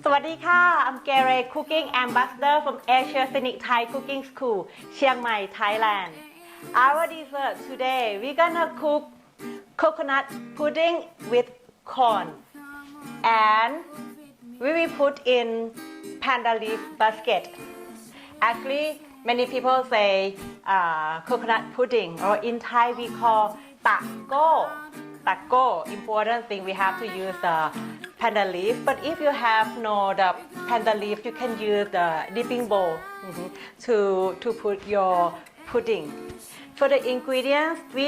สวัสดีค่ะ I'm Gary Cooking Ambassador from Asia Scenic Thai Cooking School, Chiang Mai, Thailand. Our dessert today, we're gonna cook coconut pudding with corn, and we will put in pandan leaf basket. Actually, many people say coconut pudding, or in Thai we call Tagore. Tagore. Important thing, we have to use the pandan leaf. But if you have no the pandan leaf, you can use the dipping bowl to put your pudding. For the ingredients, we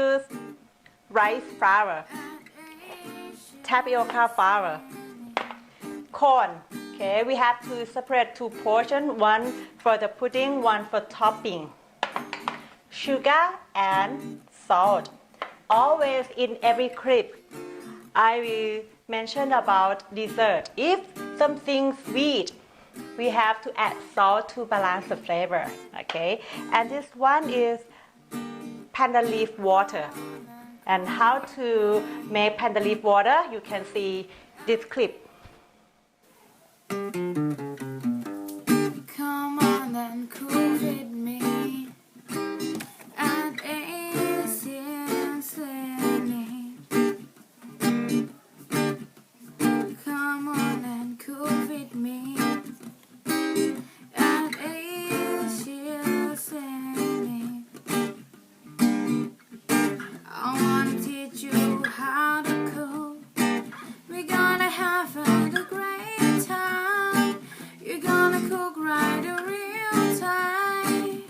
use rice flour, tapioca flour, corn. Okay, we have to separate two portions, one for the pudding, one for topping. Sugar and salt. Always in every clip, I will mention about dessert. If something sweet, we have to add salt to balance the flavor. Okay, and this one is pandan leaf water. And how to make pandan leaf water, you can see this clip. Come on and cook with me at Ingrediens. Come on and cook with me at Ingrediens. I wanna teach you how to cook. We're gonna have a great time. You're gonna cook right in real time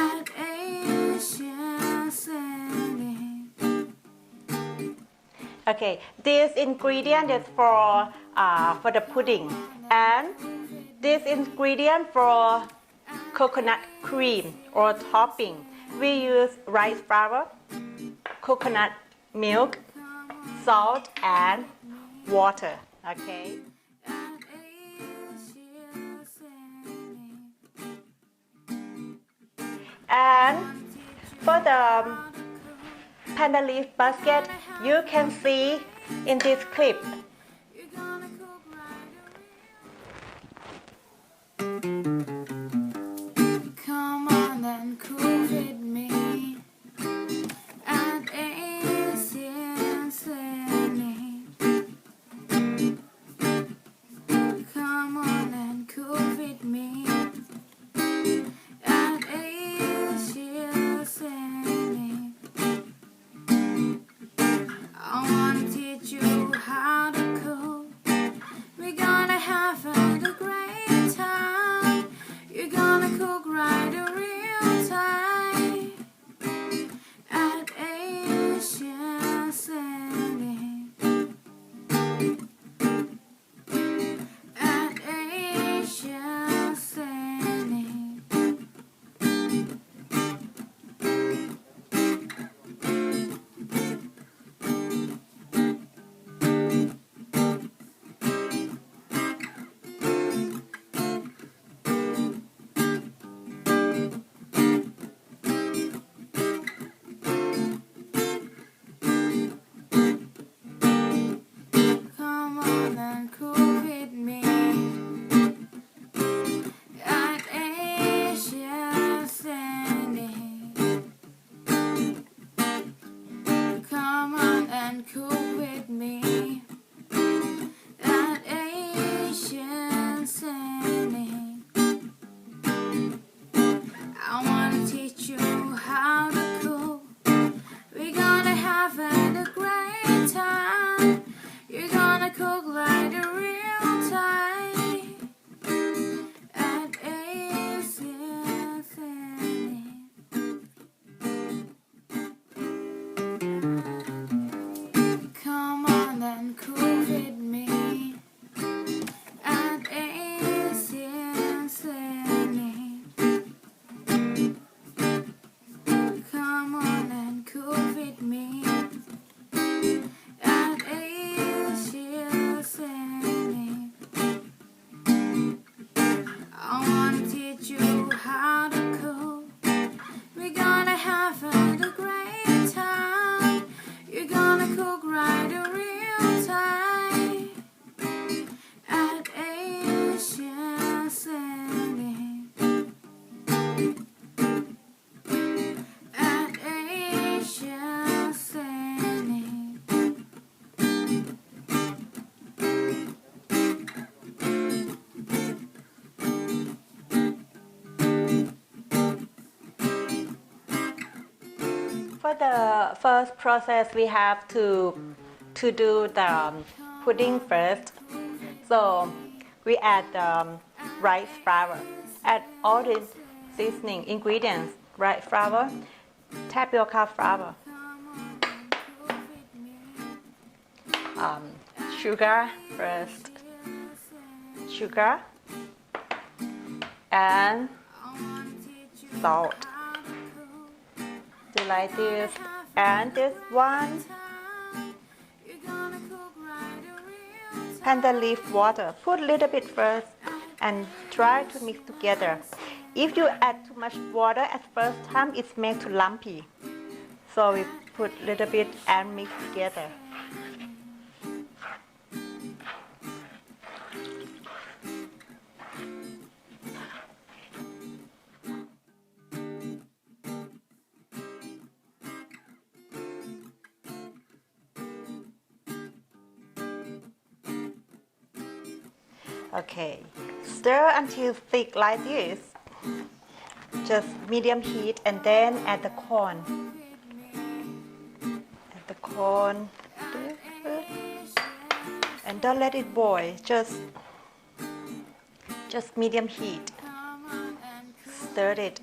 at Ingrediens. Okay, this ingredient is for the pudding, and this ingredient for coconut cream or topping. We use rice flour, coconut milk, salt, and water. Okay. And for the pandan leaf basket, you can see in this clip. Come on and cook with me at Ingrediens. Come on and cook with me at Ingrediens. I wanna teach you how to cook. We're gonna have a great time. You're gonna cook right in real time at Ingrediens. At Ingrediens. Come on and cook with me at Ingrediens. Come on and cook with me at Ingrediens. I wanna teach you how to cook. We're gonna have a great time. You're gonna cook like a real time at Ingrediens. Come on and cook For the first process, we have to do the pudding first. So we add the rice flour, add all the seasoning ingredients, rice flour, tapioca flour, sugar first, sugar, and salt. Do like this, and this one, Pandan leaf water. Put a little bit first and try to mix together. If you add too much water at first time, it's made too lumpy. So we put a little bit and mix together. Okay, stir until thick like this. Just medium heat, and then add the corn. Add the corn, and don't let it boil. Just medium heat. Stir it.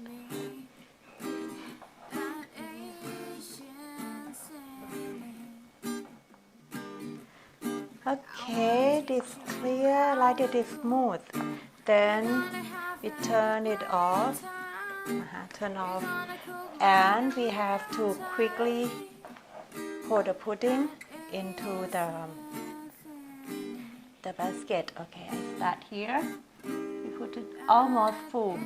Okay, this clear, like it is smooth. Then we turn it off. Turn off. And we have to quickly pour the pudding into the basket. Okay, I start here. We put it almost full.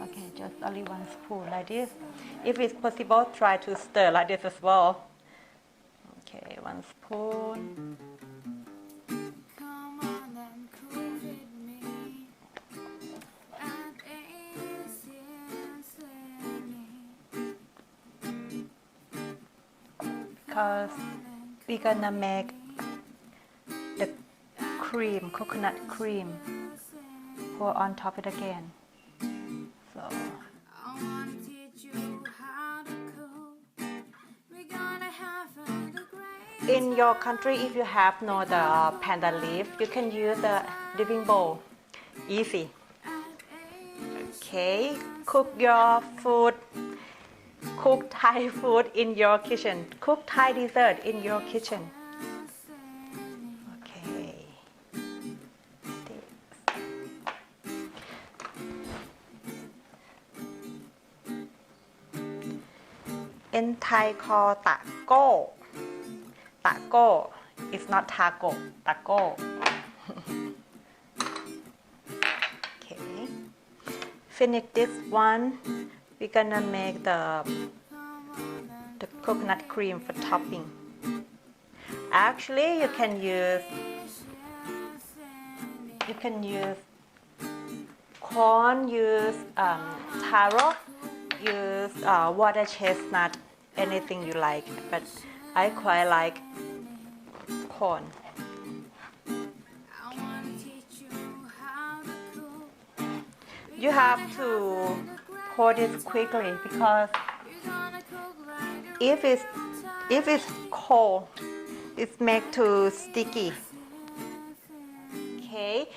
Okay, just only one spoon like this. If it's possible, try to stir like this as well. Okay, one spoon. Because we're gonna make the cream, coconut cream, pour on top it again. So in your country, if you have no the pandan leaf, you can use the living bowl. Easy. Okay, cook your food. Cook Thai food in your kitchen. Cook Thai dessert in your kitchen. Okay. In Thai called Tagore. Tagore. It's not taco. Tagore. Okay. Finish this one. We're gonna make the coconut cream for topping. Actually, you can use corn, use taro, use water chestnut, anything you like. But I quite like corn. You have to pour this quickly because if it's cold, it's made too sticky. Okay,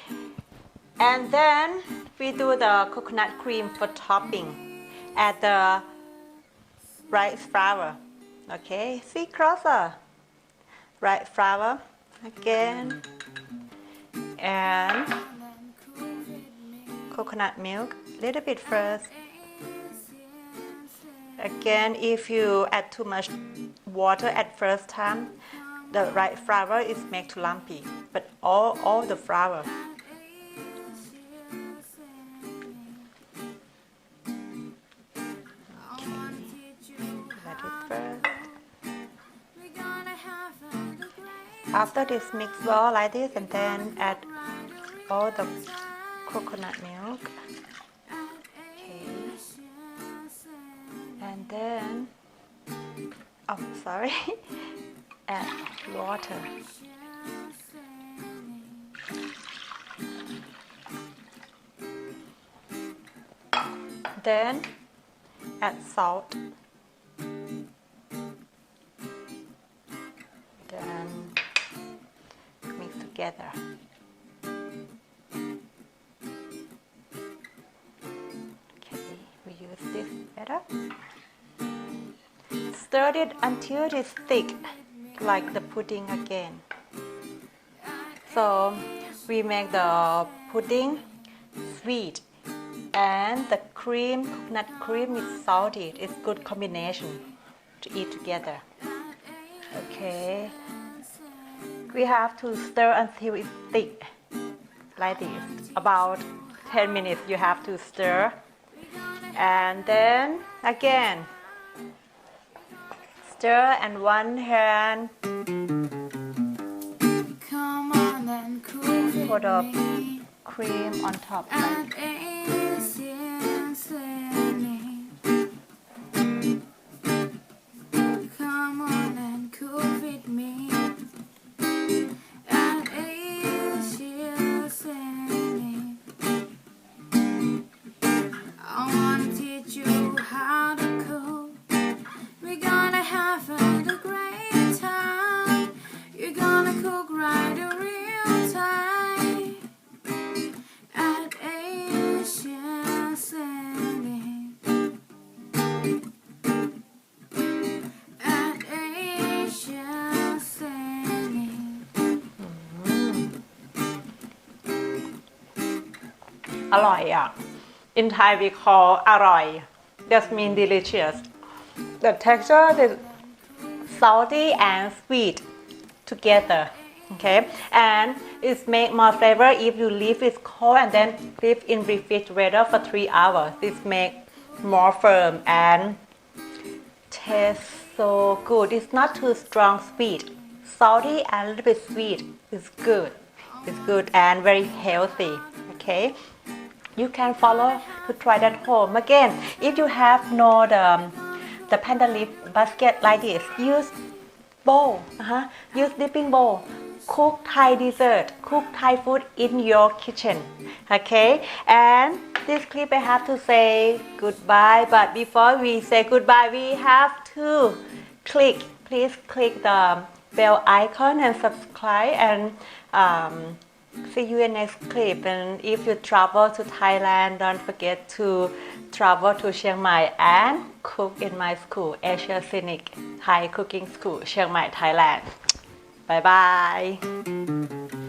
and then we do the coconut cream for topping. Add the rice flour. Okay, see closer. Rice flour again, and coconut milk. Little bit first. Again, if you add too much water at first time, the rice flour is made too lumpy. But all the flour. After this, mix well like this, and then add all the coconut milk. Okay. And then, oh sorry, add water. Then add salt. together. Okay, we use this better. Stir it until it is thick, like the pudding again. So we make the pudding sweet, and the cream, coconut cream, is salty. It's good combination to eat together. Okay, we have to stir until it's thick, like this. About 10 minutes you have to stir, and then again stir, and one hand Come on and cool with put the me. cream on top. At Asian Scenic. Come on and cool with me. At Asian Scenic. I wanna teach you how to cook. We're gonna have a great time. You're gonna cook right in real time. At Asian Scenic. At Asian Scenic. อร่อยอ่ะ In Thai we call อร่อย That means delicious. The texture is salty and sweet together. Okay, and it make more flavor if you leave it cold and then leave in refrigerator for 3 hours. This make more firm and tastes so good. It's not too strong sweet, salty and a little bit sweet. It's good. It's good and very healthy. Okay, you can follow to try that home. Again, if you have no the Pandan leaf basket like this, use bowl. Use dipping bowl. Cook Thai dessert. Cook Thai food in your kitchen. Okay, and this clip I have to say goodbye, but before we say goodbye we have to please click the bell icon and subscribe, and see you in next clip. And if you travel to Thailand, don't forget to travel to Chiang Mai and cook in my school, Asia Scenic Thai Cooking School, Chiang Mai, Thailand. Bye bye.